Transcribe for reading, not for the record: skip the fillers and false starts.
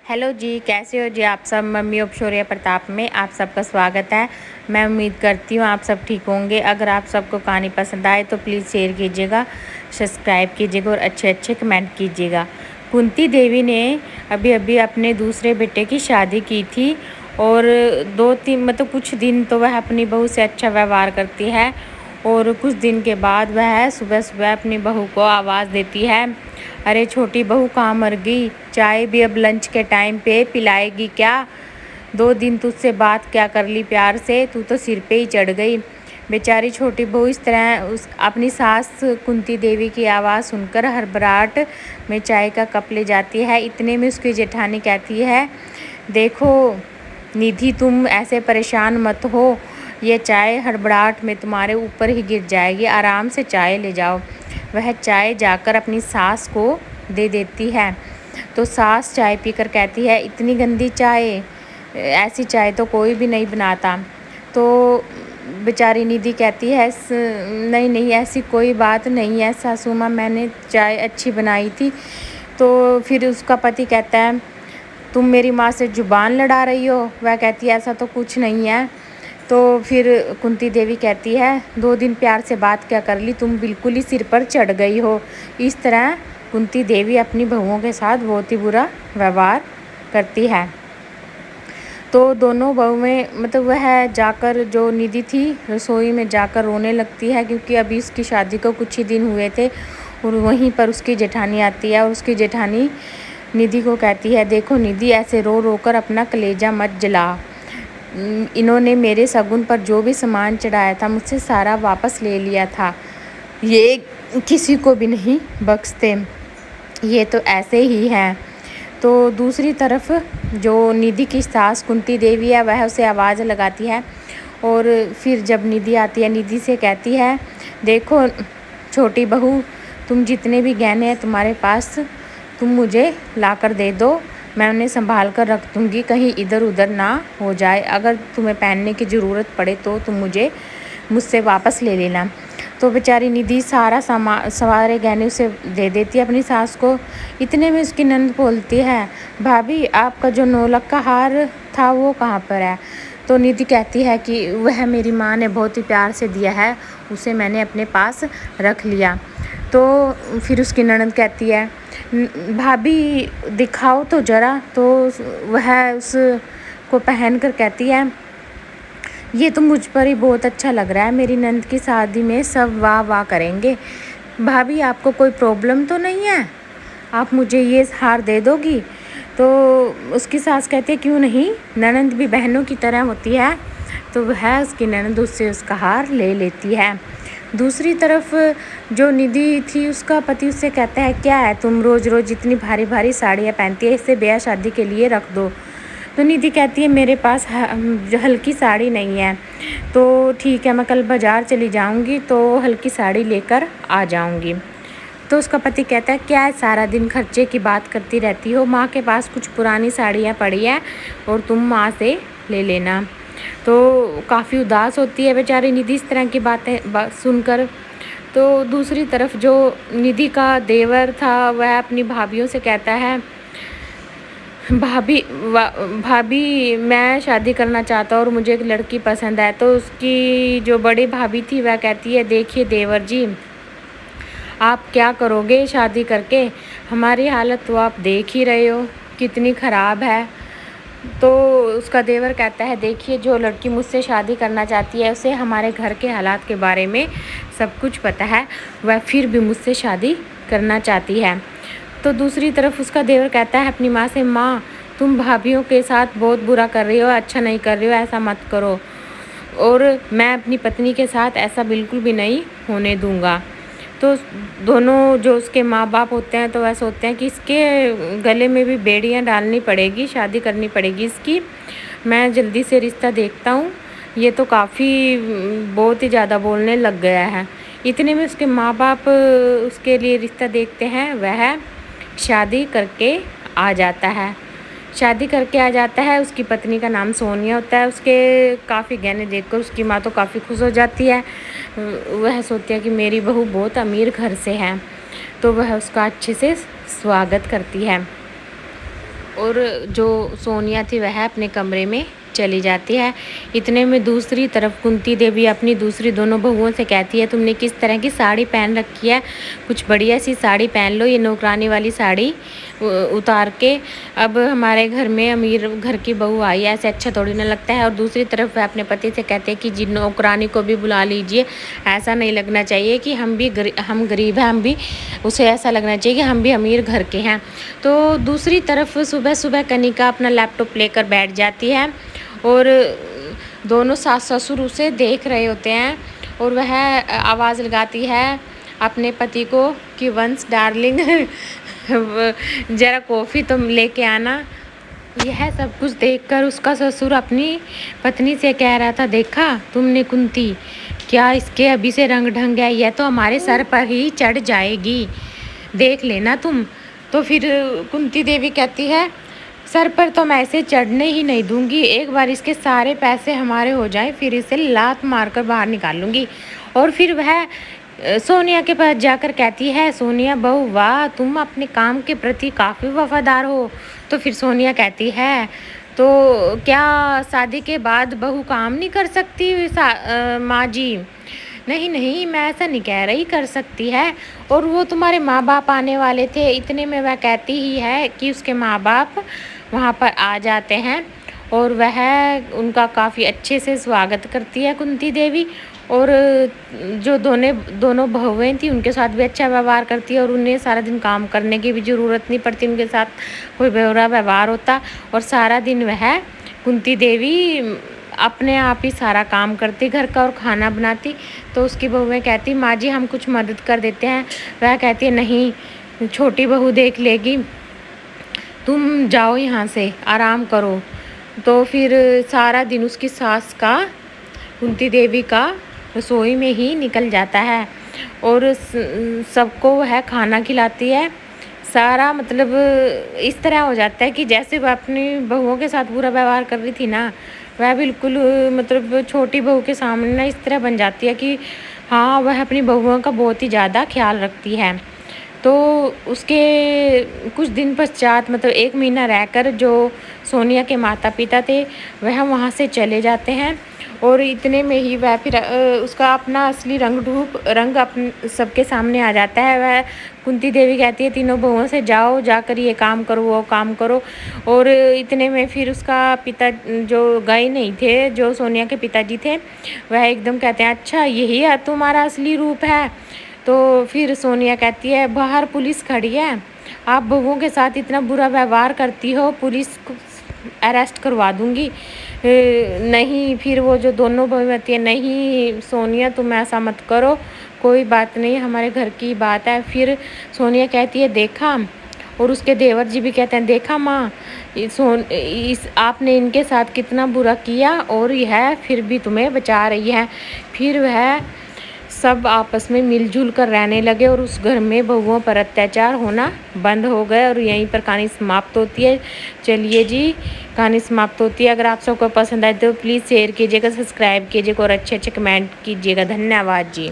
Hello जी, कैसे हो जी आप सब। मम्मी ऑफ प्रताप में आप सबका स्वागत है। मैं उम्मीद करती हूँ आप सब ठीक होंगे। अगर आप सबको कहानी पसंद आए तो प्लीज़ शेयर कीजिएगा, सब्सक्राइब कीजिएगा और अच्छे अच्छे कमेंट कीजिएगा। कुंती देवी ने अभी अभी अपने दूसरे बेटे की शादी की थी और 2-3 मतलब कुछ दिन तो वह अपनी बहू से अच्छा व्यवहार करती है और कुछ दिन के बाद वह सुबह सुबह अपनी बहू को आवाज़ देती है, अरे छोटी बहू कहाँ मर गई, चाय भी अब लंच के टाइम पे पिलाएगी क्या। 2 दिन तुझसे बात क्या कर ली प्यार से, तू तो सिर पे ही चढ़ गई। बेचारी छोटी बहू इस तरह उस अपनी सास कुंती देवी की आवाज़ सुनकर हड़बड़ाहट में चाय का कप ले जाती है। इतने में उसकी जेठानी कहती है, देखो निधि तुम ऐसे परेशान मत हो, ये चाय हड़बड़ाहट में तुम्हारे ऊपर ही गिर जाएगी, आराम से चाय ले जाओ। वह चाय जाकर अपनी सास को दे देती है तो सास चाय पीकर कहती है, इतनी गंदी चाय, ऐसी चाय तो कोई भी नहीं बनाता। तो बेचारी निधि कहती है, नहीं नहीं ऐसी कोई बात नहीं है सासू माँ, मैंने चाय अच्छी बनाई थी। तो फिर उसका पति कहता है, तुम मेरी माँ से जुबान लड़ा रही हो। वह कहती है, ऐसा तो कुछ नहीं है। तो फिर कुंती देवी कहती है, 2 दिन प्यार से बात क्या कर ली, तुम बिल्कुल ही सिर पर चढ़ गई हो। इस तरह कुंती देवी अपनी बहुओं के साथ बहुत ही बुरा व्यवहार करती है। तो दोनों बहुएं मतलब वह जाकर जो निधि थी रसोई में जाकर रोने लगती है क्योंकि अभी उसकी शादी को कुछ ही दिन हुए थे और वहीं पर उसकी जेठानी आती है और उसकी जेठानी निधि को कहती है, देखो निधि ऐसे रो रो कर अपना कलेजा मत जला। इन्होंने मेरे शगुन पर जो भी सामान चढ़ाया था मुझसे सारा वापस ले लिया था, ये किसी को भी नहीं बख्शते, ये तो ऐसे ही हैं। तो दूसरी तरफ जो निधि की सास कुंती देवी है वह उसे आवाज़ लगाती है और फिर जब निधि आती है निधि से कहती है, देखो छोटी बहू, तुम जितने भी गहने हैं तुम्हारे पास तुम मुझे ला कर दे दो, मैं उन्हें संभाल कर रख दूँगी, कहीं इधर उधर ना हो जाए। अगर तुम्हें पहनने की ज़रूरत पड़े तो तुम मुझसे वापस ले लेना। तो बेचारी निधि सारा सारे गहने उसे दे देती है अपनी सास को। इतने में उसकी नंद बोलती है, भाभी आपका जो 9 लाख का हार था वो कहाँ पर है। तो निधि कहती है कि वह मेरी माँ ने बहुत ही प्यार से दिया है, उसे मैंने अपने पास रख लिया। तो फिर उसकी ननद कहती है, भाभी दिखाओ तो ज़रा। तो वह उसको पहन कर कहती है, ये तो मुझ पर ही बहुत अच्छा लग रहा है, मेरी नंद की शादी में सब वाह वाह करेंगे। भाभी आपको कोई प्रॉब्लम तो नहीं है, आप मुझे ये हार दे दोगी। तो उसकी सास कहती है, क्यों नहीं, ननद भी बहनों की तरह होती है। तो वह उसकी ननद उससे उसका हार ले लेती है। दूसरी तरफ जो निधि थी उसका पति उससे कहता है, क्या है तुम रोज़ रोज़ इतनी भारी भारी साड़ियाँ पहनती है, इससे ब्याह शादी के लिए रख दो। तो निधि कहती है, मेरे पास हल्की साड़ी नहीं है। तो ठीक है, मैं कल बाज़ार चली जाऊंगी तो हल्की साड़ी लेकर आ जाऊंगी। तो उसका पति कहता है, क्या है सारा दिन खर्चे की बात करती रहती हो, माँ के पास कुछ पुरानी साड़ियाँ पड़ी हैं और तुम माँ से ले लेना। तो काफ़ी उदास होती है बेचारी निधि इस तरह की बातें सुनकर। तो दूसरी तरफ जो निधि का देवर था वह अपनी भाभीयों से कहता है, भाभी मैं शादी करना चाहता हूँ और मुझे एक लड़की पसंद है। तो उसकी जो बड़ी भाभी थी वह कहती है, देखिए देवर जी, आप क्या करोगे शादी करके, हमारी हालत तो आप देख ही रहे हो कितनी ख़राब है। तो उसका देवर कहता है, देखिए जो लड़की मुझसे शादी करना चाहती है उसे हमारे घर के हालात के बारे में सब कुछ पता है, वह फिर भी मुझसे शादी करना चाहती है। तो दूसरी तरफ उसका देवर कहता है अपनी माँ से, माँ तुम भाभीयों के साथ बहुत बुरा कर रही हो, अच्छा नहीं कर रही हो, ऐसा मत करो और मैं अपनी पत्नी के साथ ऐसा बिल्कुल भी नहीं होने दूँगा। तो दोनों जो उसके माँ बाप होते हैं तो वह सोचते हैं कि इसके गले में भी बेड़ियाँ डालनी पड़ेगी, शादी करनी पड़ेगी इसकी, मैं जल्दी से रिश्ता देखता हूँ, ये तो काफ़ी बहुत ही ज़्यादा बोलने लग गया है। इतने में उसके माँ बाप उसके लिए रिश्ता देखते हैं, वह शादी करके आ जाता है। शादी करके आ जाता है, उसकी पत्नी का नाम सोनिया होता है। उसके काफ़ी गहने देखकर उसकी माँ तो काफ़ी खुश हो जाती है। वह सोचती है कि मेरी बहू बहुत अमीर घर से है, तो वह उसका अच्छे से स्वागत करती है। और जो सोनिया थी वह अपने कमरे में चली जाती है। इतने में दूसरी तरफ कुंती देवी अपनी दूसरी दोनों बहुओं से कहती है, तुमने किस तरह की साड़ी पहन रखी है, कुछ बढ़िया सी साड़ी पहन लो, ये नौकरानी वाली साड़ी उतार के। अब हमारे घर में अमीर घर की बहू आई है, ऐसे अच्छा थोड़ी ना लगता है। और दूसरी तरफ वह अपने पति से कहते हैं कि जी नौकरानी को भी बुला लीजिए, ऐसा नहीं लगना चाहिए कि हम गरीब हैं, हम भी, उसे ऐसा लगना चाहिए कि हम भी अमीर घर के हैं। तो दूसरी तरफ सुबह सुबह कनिका अपना लैपटॉप लेकर बैठ जाती है और दोनों सास ससुर उसे देख रहे होते हैं और वह आवाज़ लगाती है अपने पति को कि वंस डार्लिंग ज़रा कॉफ़ी तो लेके आना। यह सब कुछ देखकर उसका ससुर अपनी पत्नी से कह रहा था, देखा तुमने कुंती, क्या इसके अभी से रंग ढंग है, यह तो हमारे सर पर ही चढ़ जाएगी, देख लेना तुम। तो फिर कुंती देवी कहती है, सर पर तो मैं इसे चढ़ने ही नहीं दूंगी, एक बार इसके सारे पैसे हमारे हो जाएं फिर इसे लात मारकर बाहर निकालूंगी। और फिर वह सोनिया के पास जाकर कहती है, सोनिया बहू वाह, तुम अपने काम के प्रति काफ़ी वफादार हो। तो फिर सोनिया कहती है, तो क्या शादी के बाद बहू काम नहीं कर सकती माँ जी? नहीं नहीं, मैं ऐसा नहीं कह रही, कर सकती है। और वो तुम्हारे माँ बाप आने वाले थे, इतने में वह कहती ही है कि उसके माँ बाप वहाँ पर आ जाते हैं और वह उनका काफ़ी अच्छे से स्वागत करती है कुंती देवी। और जो दोनों बहुएं थी उनके साथ भी अच्छा व्यवहार करती है और उन्हें सारा दिन काम करने की भी ज़रूरत नहीं पड़ती, उनके साथ कोई बुरा व्यवहार होता। और सारा दिन वह कुंती देवी अपने आप ही सारा काम करती घर का और खाना बनाती। तो उसकी बहुएं कहती, माँ जी हम कुछ मदद कर देते हैं। वह कहती है, नहीं, छोटी बहू देख लेगी, तुम जाओ यहाँ से, आराम करो। तो फिर सारा दिन उसकी सास का, कुंती देवी का, रसोई में ही निकल जाता है और सबको वह खाना खिलाती है। सारा मतलब इस तरह हो जाता है कि जैसे वह अपनी बहुओं के साथ बुरा व्यवहार कर रही थी ना, वह बिल्कुल मतलब छोटी बहू के सामने ना इस तरह बन जाती है कि हाँ, वह अपनी बहुओं का बहुत ही ज़्यादा ख्याल रखती है। तो उसके कुछ दिन पश्चात मतलब 1 महीना रहकर जो सोनिया के माता पिता थे वह वहाँ से चले जाते हैं और इतने में ही वह फिर उसका अपना असली रंग अपने सबके सामने आ जाता है। वह कुंती देवी कहती है तीनों बहुओं से, जाओ जाकर ये काम करो वो काम करो। और इतने में फिर उसका पिता जो गए नहीं थे, जो सोनिया के पिताजी थे, वह एकदम कहते हैं, अच्छा यही है तुम्हारा असली रूप है। तो फिर सोनिया कहती है, बाहर पुलिस खड़ी है, आप बहुओं के साथ इतना बुरा व्यवहार करती हो, पुलिस को अरेस्ट करवा दूंगी। नहीं, फिर वो जो दोनों बहू होती है, नहीं सोनिया तुम ऐसा मत करो, कोई बात नहीं, हमारे घर की बात है। फिर सोनिया कहती है, देखा, और उसके देवर जी भी कहते हैं, देखा माँ, आपने इनके साथ कितना बुरा किया और यह फिर भी तुम्हें बचा रही है। फिर वह सब आपस में मिलजुल कर रहने लगे और उस घर में बहुओं पर अत्याचार होना बंद हो गए और यहीं पर कहानी समाप्त होती है। चलिए जी, कहानी समाप्त होती है। अगर आप सबको पसंद आए तो प्लीज़ शेयर कीजिएगा, सब्सक्राइब कीजिएगा और अच्छे अच्छे कमेंट कीजिएगा। धन्यवाद जी।